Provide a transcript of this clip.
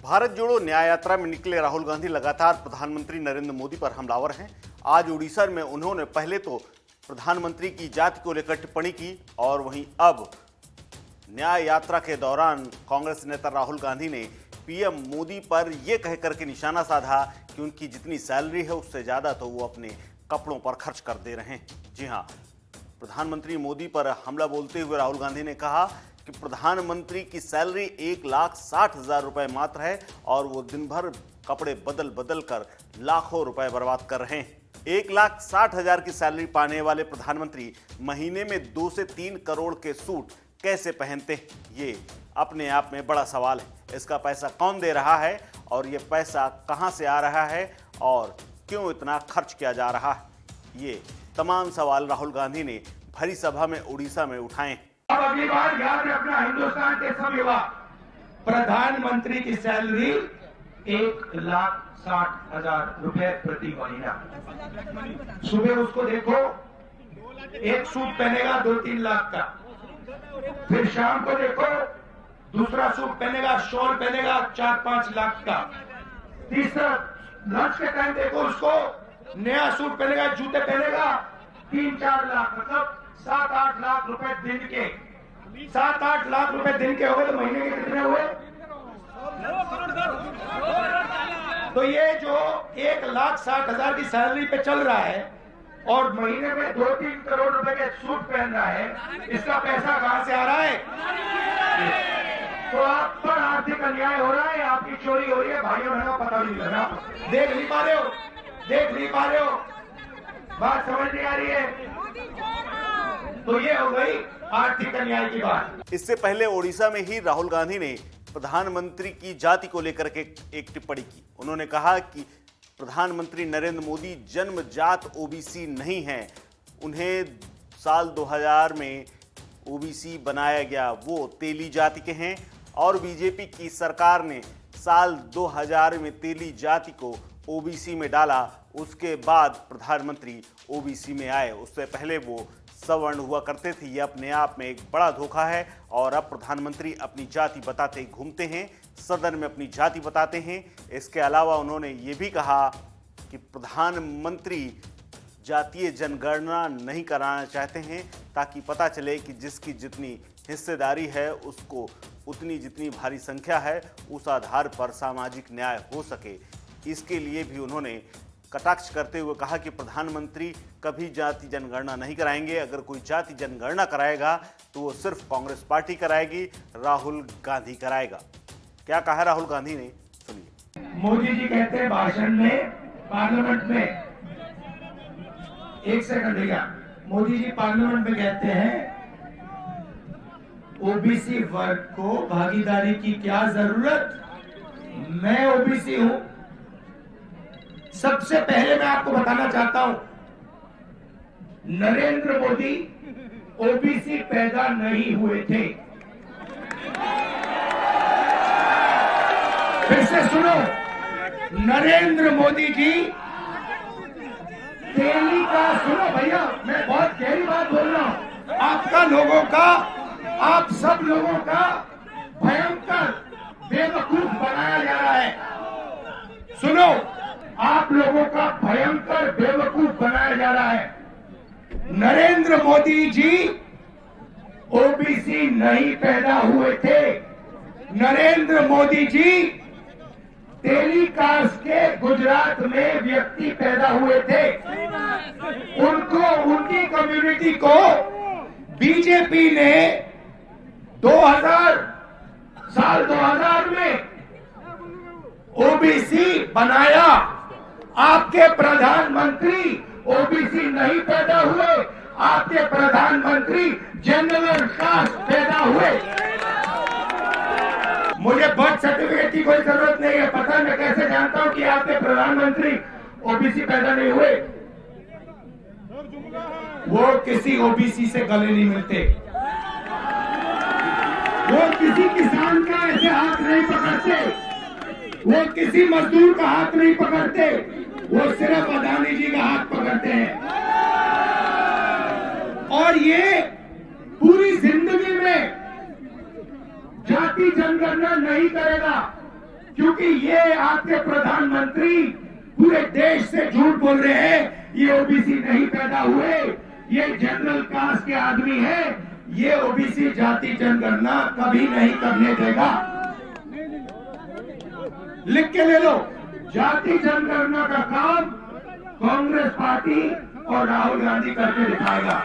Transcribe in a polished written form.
भारत जोड़ो न्याय यात्रा में निकले राहुल गांधी लगातार प्रधानमंत्री नरेंद्र मोदी पर हमलावर हैं। आज उड़ीसा में उन्होंने पहले तो प्रधानमंत्री की जाति को लेकर टिप्पणी की और वहीं अब न्याय यात्रा के दौरान कांग्रेस नेता राहुल गांधी ने पीएम मोदी पर यह कहकर के निशाना साधा कि उनकी जितनी सैलरी है उससे ज्यादा तो वो अपने कपड़ों पर खर्च कर दे रहे हैं। जी हां, प्रधानमंत्री मोदी पर हमला बोलते हुए राहुल गांधी ने कहा कि प्रधानमंत्री की सैलरी 1,60,000 रुपए मात्र है और वो दिन भर कपड़े बदल बदल कर लाखों रुपए बर्बाद कर रहे हैं। 1,60,000 की सैलरी पाने वाले प्रधानमंत्री महीने में 2 से 3 करोड़ के सूट कैसे पहनते हैं, ये अपने आप में बड़ा सवाल है। इसका पैसा कौन दे रहा है और ये पैसा कहां से आ रहा है और क्यों इतना खर्च किया जा रहा है, ये तमाम सवाल राहुल गांधी ने भरी सभा में उड़ीसा में उठाए। अब अगली बार याद रखना, हिंदुस्तान के सब युवा, प्रधानमंत्री की सैलरी 1,60,000 रुपए प्रति महीना। सुबह उसको देखो, एक सूट पहनेगा 2-3 लाख का, फिर शाम को देखो दूसरा सूट पहनेगा, शॉल पहनेगा 4-5 लाख का, तीसरा लंच के टाइम देखो उसको नया सूट पहनेगा, जूते पहनेगा 3-4 लाख, मतलब 7-8 लाख रुपए दिन के। 7-8 लाख रुपए दिन के हो गए तो महीने के कितने हुए? तो ये जो 1,60,000 की सैलरी पे चल रहा है और महीने में 2-3 करोड़ रुपए के सूट पहन रहा है, इसका पैसा कहां से आ रहा है? तो आप पर आर्थिक अन्याय हो रहा है, आपकी चोरी हो रही है, भाइयों बहनों पता नहीं लग रहा। देख नहीं पा रहे हो, बात समझ नहीं आ रही है। तो ये हो गई आर्थिक अन्याय की बात। इससे पहले ओडिशा में ही राहुल गांधी ने प्रधानमंत्री की जाति को लेकर के एक टिप्पणी की। उन्होंने कहा कि प्रधानमंत्री नरेंद्र मोदी जन्मजात ओबीसी नहीं हैं, उन्हें साल 2000 में ओबीसी बनाया गया, वो तेली जाति के हैं और बीजेपी की सरकार ने साल 2000 में तेली जाति को ओबीसी में डाला। उसके बाद प्रधानमंत्री ओबीसी में आए, उससे पहले वो सवर्ण हुआ करते थे। ये अपने आप में एक बड़ा धोखा है और अब प्रधानमंत्री अपनी जाति बताते घूमते हैं, सदन में अपनी जाति बताते हैं। इसके अलावा उन्होंने ये भी कहा कि प्रधानमंत्री जातीय जनगणना नहीं कराना चाहते हैं ताकि पता चले कि जिसकी जितनी हिस्सेदारी है उसको उतनी जितनी भारी संख्या है, उस आधार पर सामाजिक न्याय हो सके। इसके लिए भी उन्होंने कटाक्ष करते हुए कहा कि प्रधानमंत्री कभी जाति जनगणना नहीं कराएंगे। अगर कोई जाति जनगणना कराएगा तो वो सिर्फ कांग्रेस पार्टी कराएगी, राहुल गांधी कराएगा। क्या कहा राहुल गांधी ने, सुनिए। मोदी जी कहते हैं भाषण में, पार्लियामेंट में, एक सेकंड भैया, मोदी जी पार्लियामेंट में कहते हैं ओबीसी वर्ग को भागीदारी की क्या जरूरत, मैं ओबीसी हूं। सबसे पहले मैं आपको बताना चाहता हूं, नरेंद्र मोदी ओबीसी पैदा नहीं हुए थे। फिर से सुनो, नरेंद्र मोदी जी तेली का, सुनो भैया, मैं बहुत गहरी बात बोल रहा हूं, आपका लोगों का, आप सब लोगों का भयंकर बेवकूफ बनाया जा रहा है। सुनो, आप लोगों का भयंकर बेवकूफ बनाया जा रहा है। नरेंद्र मोदी जी ओबीसी नहीं पैदा हुए थे। नरेंद्र मोदी जी तेली कास्ट के गुजरात में व्यक्ति पैदा हुए थे। उनको, उनकी कम्युनिटी को बीजेपी ने साल 2000 में ओबीसी बनाया। आपके प्रधानमंत्री ओबीसी नहीं पैदा हुए, आपके प्रधानमंत्री जनरल कास्ट पैदा हुए। मुझे बर्थ सर्टिफिकेट की कोई जरूरत नहीं है, पता मैं कैसे जानता हूं कि आपके प्रधानमंत्री ओबीसी पैदा नहीं हुए। वो किसी ओबीसी से गले नहीं मिलते, वो किसी किसान का ऐसे हाथ नहीं पकड़ते, वो किसी मजदूर का हाथ नहीं पकड़ते, वो सिर्फ अदानी जी का हाथ पकड़ते हैं। और ये पूरी जिंदगी में जाति जनगणना नहीं करेगा, क्योंकि ये आपके प्रधानमंत्री पूरे देश से झूठ बोल रहे हैं, ये ओबीसी नहीं पैदा हुए, ये जनरल कास्ट के आदमी है, ये ओबीसी जाति जनगणना कभी नहीं करने देगा। लिख के ले लो, जाति जनगणना का काम कांग्रेस पार्टी और राहुल गांधी करके दिखाएगा।